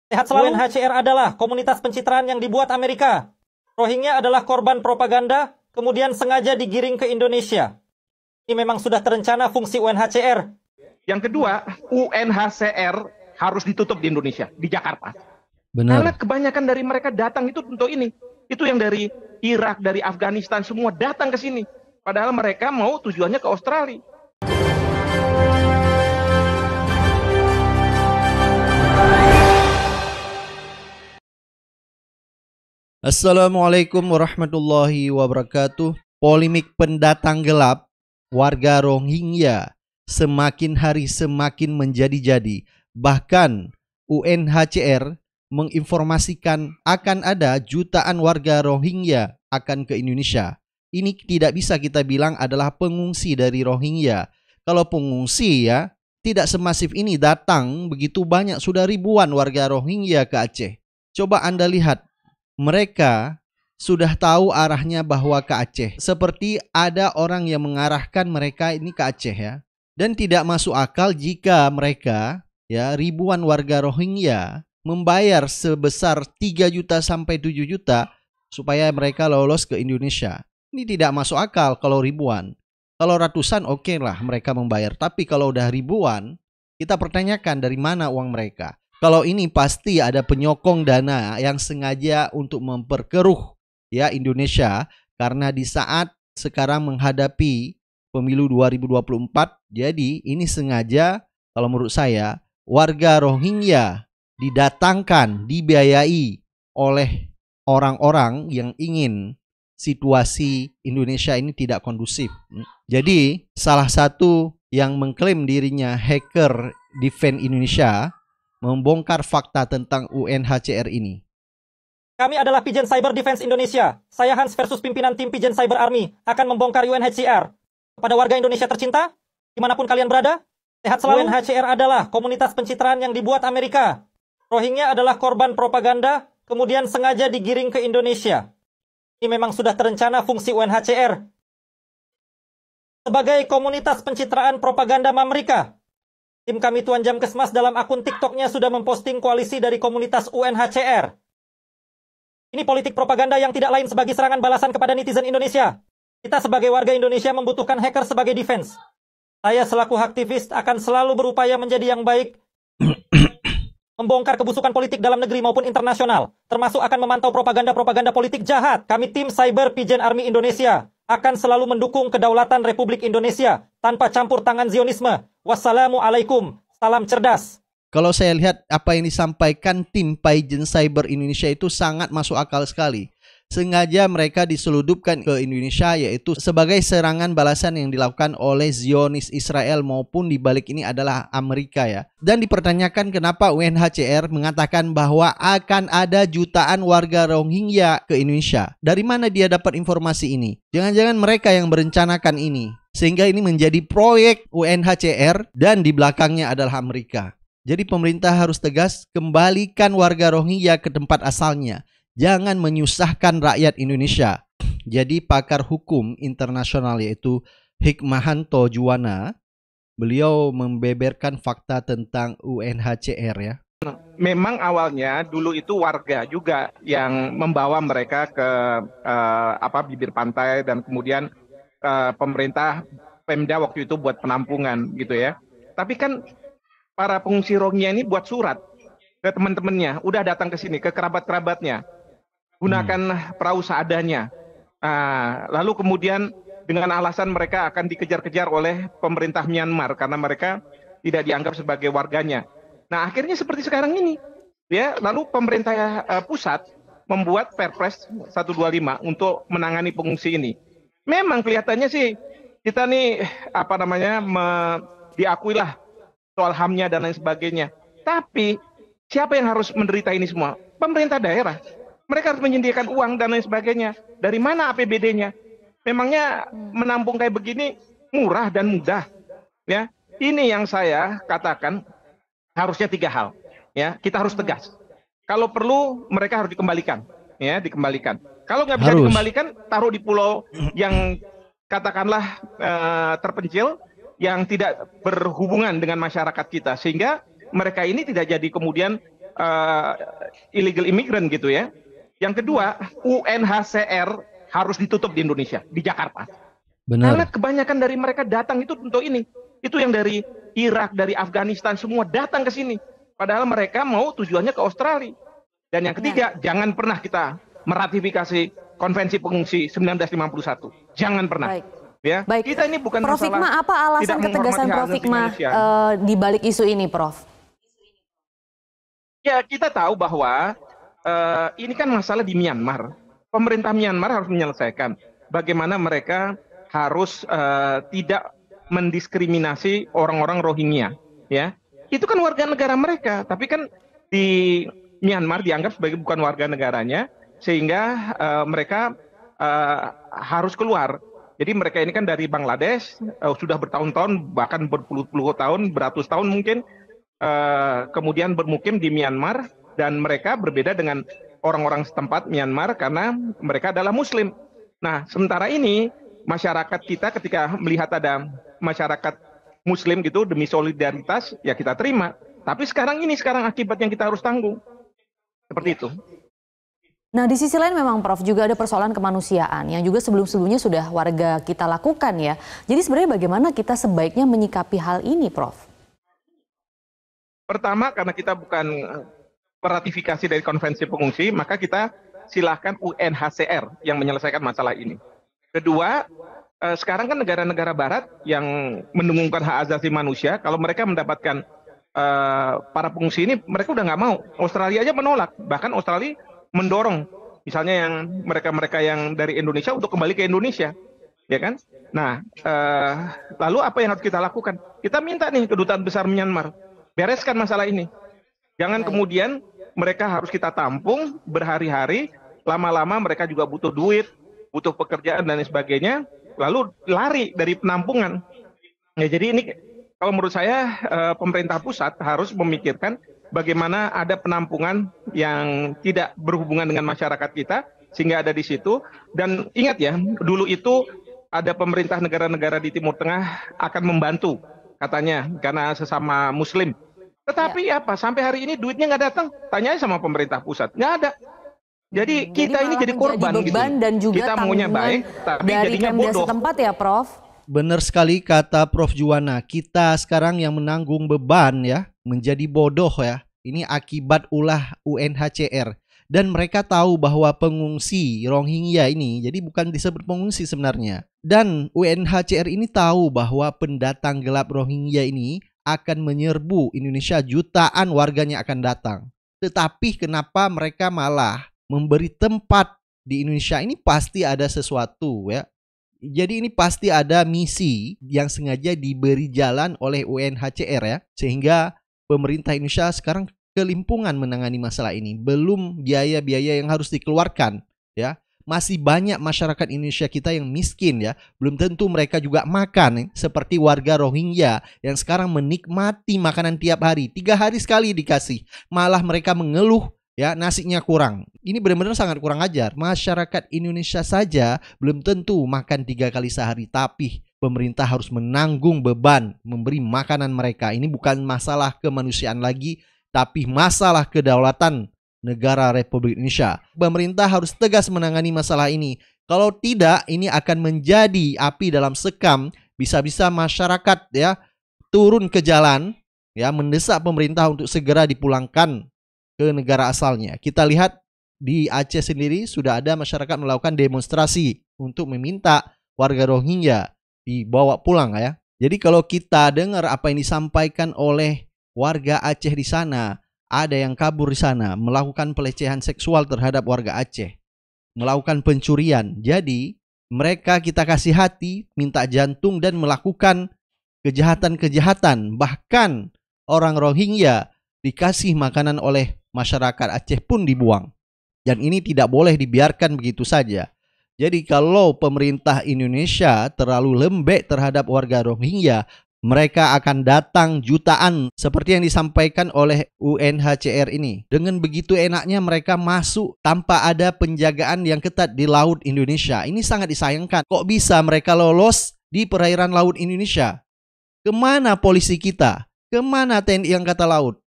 Sehat selalu. UNHCR adalah komunitas pencitraan yang dibuat Amerika. Rohingya adalah korban propaganda, kemudian sengaja digiring ke Indonesia. Ini memang sudah terencana fungsi UNHCR. Yang kedua, UNHCR harus ditutup di Indonesia, di Jakarta. Benar. Karena kebanyakan dari mereka datang itu untuk ini. Itu yang dari Irak, dari Afghanistan, semua datang ke sini. Padahal mereka mau tujuannya ke Australia. Assalamualaikum warahmatullahi wabarakatuh. Polemik pendatang gelap warga Rohingya semakin hari semakin menjadi-jadi. Bahkan UNHCR menginformasikan akan ada jutaan warga Rohingya akan ke Indonesia. Ini tidak bisa kita bilang adalah pengungsi dari Rohingya. Kalau pengungsi ya tidak semasif ini datang begitu banyak, sudah ribuan warga Rohingya ke Aceh. Coba Anda lihat, mereka sudah tahu arahnya bahwa ke Aceh. Seperti ada orang yang mengarahkan mereka ini ke Aceh ya. Dan tidak masuk akal jika mereka ya ribuan warga Rohingya membayar sebesar 3 juta sampai 7 juta supaya mereka lolos ke Indonesia. Ini tidak masuk akal kalau ribuan. Kalau ratusan oke lah mereka membayar. Tapi kalau udah ribuan, kita pertanyakan dari mana uang mereka. Kalau ini pasti ada penyokong dana yang sengaja untuk memperkeruh ya Indonesia, karena di saat sekarang menghadapi pemilu 2024, jadi ini sengaja kalau menurut saya warga Rohingya didatangkan, dibiayai oleh orang-orang yang ingin situasi Indonesia ini tidak kondusif. Jadi salah satu yang mengklaim dirinya hacker Defend Indonesia membongkar fakta tentang UNHCR ini. Kami adalah Pijen Cyber Defense Indonesia. Saya Hans versus pimpinan tim Pijen Cyber Army akan membongkar UNHCR. Kepada warga Indonesia tercinta, dimanapun kalian berada, sehat selalu. UNHCR adalah komunitas pencitraan yang dibuat Amerika. Rohingya adalah korban propaganda, kemudian sengaja digiring ke Indonesia. Ini memang sudah terencana fungsi UNHCR. Sebagai komunitas pencitraan propaganda Amerika, tim kami Tuan Jamkesmas dalam akun TikToknya sudah memposting koalisi dari komunitas UNHCR. Ini politik propaganda yang tidak lain sebagai serangan balasan kepada netizen Indonesia. Kita sebagai warga Indonesia membutuhkan hacker sebagai defense. Saya selaku aktivis akan selalu berupaya menjadi yang baik, membongkar kebusukan politik dalam negeri maupun internasional, termasuk akan memantau propaganda-propaganda politik jahat. Kami tim Cyber Pijen Army Indonesia akan selalu mendukung kedaulatan Republik Indonesia tanpa campur tangan Zionisme. Wassalamualaikum, salam cerdas. Kalau saya lihat apa yang disampaikan tim Pijen Cyber Indonesia itu sangat masuk akal sekali. Sengaja mereka diseludupkan ke Indonesia, yaitu sebagai serangan balasan yang dilakukan oleh Zionis Israel, maupun di balik ini adalah Amerika ya. Dan dipertanyakan kenapa UNHCR mengatakan bahwa akan ada jutaan warga Rohingya ke Indonesia. Dari mana dia dapat informasi ini? Jangan-jangan mereka yang merencanakan ini, sehingga ini menjadi proyek UNHCR dan di belakangnya adalah Amerika. Jadi pemerintah harus tegas, kembalikan warga Rohingya ke tempat asalnya. Jangan menyusahkan rakyat Indonesia. Jadi pakar hukum internasional yaitu Hikmahanto Juwana, beliau membeberkan fakta tentang UNHCR ya. Memang awalnya dulu itu warga juga yang membawa mereka ke bibir pantai, dan kemudian pemerintah Pemda waktu itu buat penampungan gitu ya. Tapi kan para pengungsi Rohingya ini buat surat ke teman-temannya, udah datang ke sini, ke kerabat-kerabatnya. Gunakan perahu seadanya. Lalu kemudian dengan alasan mereka akan dikejar-kejar oleh pemerintah Myanmar karena mereka tidak dianggap sebagai warganya. Nah, akhirnya seperti sekarang ini, ya. Lalu pemerintah pusat membuat Perpres 125 untuk menangani pengungsi ini. Memang kelihatannya sih kita nih diakuilah soal HAM-nya dan lain sebagainya. Tapi siapa yang harus menderita ini semua? Pemerintah daerah. Mereka harus menyediakan uang dan lain sebagainya. Dari mana APBD-nya? Memangnya menampung kayak begini murah dan mudah? Ya, ini yang saya katakan harusnya 3 hal. Ya, kita harus tegas. Kalau perlu mereka harus dikembalikan. Ya, dikembalikan. Kalau nggak bisa dikembalikan, taruh di pulau yang katakanlah terpencil, yang tidak berhubungan dengan masyarakat kita, sehingga mereka ini tidak jadi kemudian uh, illegal immigrant gitu ya. Yang kedua, UNHCR harus ditutup di Indonesia, di Jakarta. Karena Benar. kebanyakan dari mereka datang itu untuk ini. Itu yang dari Irak, dari Afghanistan, semua datang ke sini. Padahal mereka mau tujuannya ke Australia. Dan yang ketiga, jangan pernah kita meratifikasi Konvensi Pengungsi 1951. Jangan pernah. Baik. Ya, Baik. kita ini bukan Prof. masalah Hikmah, apa alasan tidak ketegasan menghormati hak Prof. asasi Hikmah manusia. di balik isu ini, Prof? Ya, kita tahu bahwa ini kan masalah di Myanmar. Pemerintah Myanmar harus menyelesaikan bagaimana mereka harus tidak mendiskriminasi orang-orang Rohingya. Ya, itu kan warga negara mereka, tapi kan di Myanmar dianggap sebagai bukan warga negaranya, sehingga mereka harus keluar. Jadi mereka ini kan dari Bangladesh, sudah bertahun-tahun, bahkan berpuluh-puluh tahun, beratus tahun mungkin, kemudian bermukim di Myanmar, dan mereka berbeda dengan orang-orang setempat Myanmar karena mereka adalah Muslim. Nah, sementara ini masyarakat kita ketika melihat ada masyarakat Muslim gitu demi solidaritas, ya kita terima. Tapi sekarang akibat yang kita harus tanggung. Seperti itu. Nah, di sisi lain memang Prof juga ada persoalan kemanusiaan yang juga sebelum-sebelumnya sudah warga kita lakukan ya. Jadi sebenarnya bagaimana kita sebaiknya menyikapi hal ini, Prof? Pertama, karena kita bukan ratifikasi dari Konvensi Pengungsi, maka kita silahkan UNHCR yang menyelesaikan masalah ini. Kedua, sekarang kan negara-negara Barat yang mendengungkan hak asasi manusia, kalau mereka mendapatkan para pengungsi ini, mereka udah nggak mau. Australia aja menolak, bahkan Australia mendorong, misalnya yang mereka-mereka yang dari Indonesia untuk kembali ke Indonesia, ya kan? Nah, lalu apa yang harus kita lakukan? Kita minta nih Kedutaan Besar Myanmar, bereskan masalah ini. Jangan kemudian mereka harus kita tampung berhari-hari, lama-lama mereka juga butuh duit, butuh pekerjaan dan sebagainya, lalu lari dari penampungan. Ya, jadi ini kalau menurut saya pemerintah pusat harus memikirkan bagaimana ada penampungan yang tidak berhubungan dengan masyarakat kita, sehingga ada di situ. Dan ingat ya, dulu itu ada pemerintah negara-negara di Timur Tengah akan membantu, katanya, karena sesama Muslim. Tetapi apa, sampai hari ini duitnya nggak datang. Tanya aja sama pemerintah pusat, nggak ada. Jadi kita ini jadi korban gitu. Dan juga kita maunya baik, tapi dari jadinya Pemda bodoh. setempat ya, Prof? Benar sekali kata Prof Juwana, kita sekarang yang menanggung beban ya, menjadi bodoh ya. Ini akibat ulah UNHCR. Dan mereka tahu bahwa pengungsi Rohingya ini, jadi bukan disebut pengungsi sebenarnya. Dan UNHCR ini tahu bahwa pendatang gelap Rohingya ini akan menyerbu Indonesia, jutaan warganya akan datang. Tetapi kenapa mereka malah memberi tempat di Indonesia? Ini pasti ada sesuatu ya. Jadi ini pasti ada misi yang sengaja diberi jalan oleh UNHCR ya. Sehingga pemerintah Indonesia sekarang kelimpungan menangani masalah ini. Belum biaya-biaya yang harus dikeluarkan ya. Masih banyak masyarakat Indonesia kita yang miskin ya. Belum tentu mereka juga makan seperti warga Rohingya yang sekarang menikmati makanan tiap hari. 3 hari sekali dikasih. Malah mereka mengeluh ya, nasinya kurang. Ini benar-benar sangat kurang ajar. Masyarakat Indonesia saja belum tentu makan 3 kali sehari, tapi pemerintah harus menanggung beban memberi makanan mereka. Ini bukan masalah kemanusiaan lagi, tapi masalah kedaulatan negara Republik Indonesia. Pemerintah harus tegas menangani masalah ini. Kalau tidak, ini akan menjadi api dalam sekam. Bisa-bisa masyarakat ya turun ke jalan ya, mendesak pemerintah untuk segera dipulangkan ke negara asalnya. Kita lihat di Aceh sendiri sudah ada masyarakat melakukan demonstrasi untuk meminta warga Rohingya dibawa pulang ya. Jadi kalau kita dengar apa yang disampaikan oleh warga Aceh di sana, ada yang kabur di sana, melakukan pelecehan seksual terhadap warga Aceh, melakukan pencurian. Jadi mereka kita kasih hati, minta jantung dan melakukan kejahatan-kejahatan. Bahkan orang Rohingya dikasih makanan oleh masyarakat Aceh pun dibuang. Dan ini tidak boleh dibiarkan begitu saja. Jadi kalau pemerintah Indonesia terlalu lembek terhadap warga Rohingya, mereka akan datang jutaan seperti yang disampaikan oleh UNHCR ini. Dengan begitu enaknya mereka masuk tanpa ada penjagaan yang ketat di laut Indonesia. Ini sangat disayangkan. Kok bisa mereka lolos di perairan laut Indonesia? Kemana polisi kita? Kemana TNI Angkatan Laut?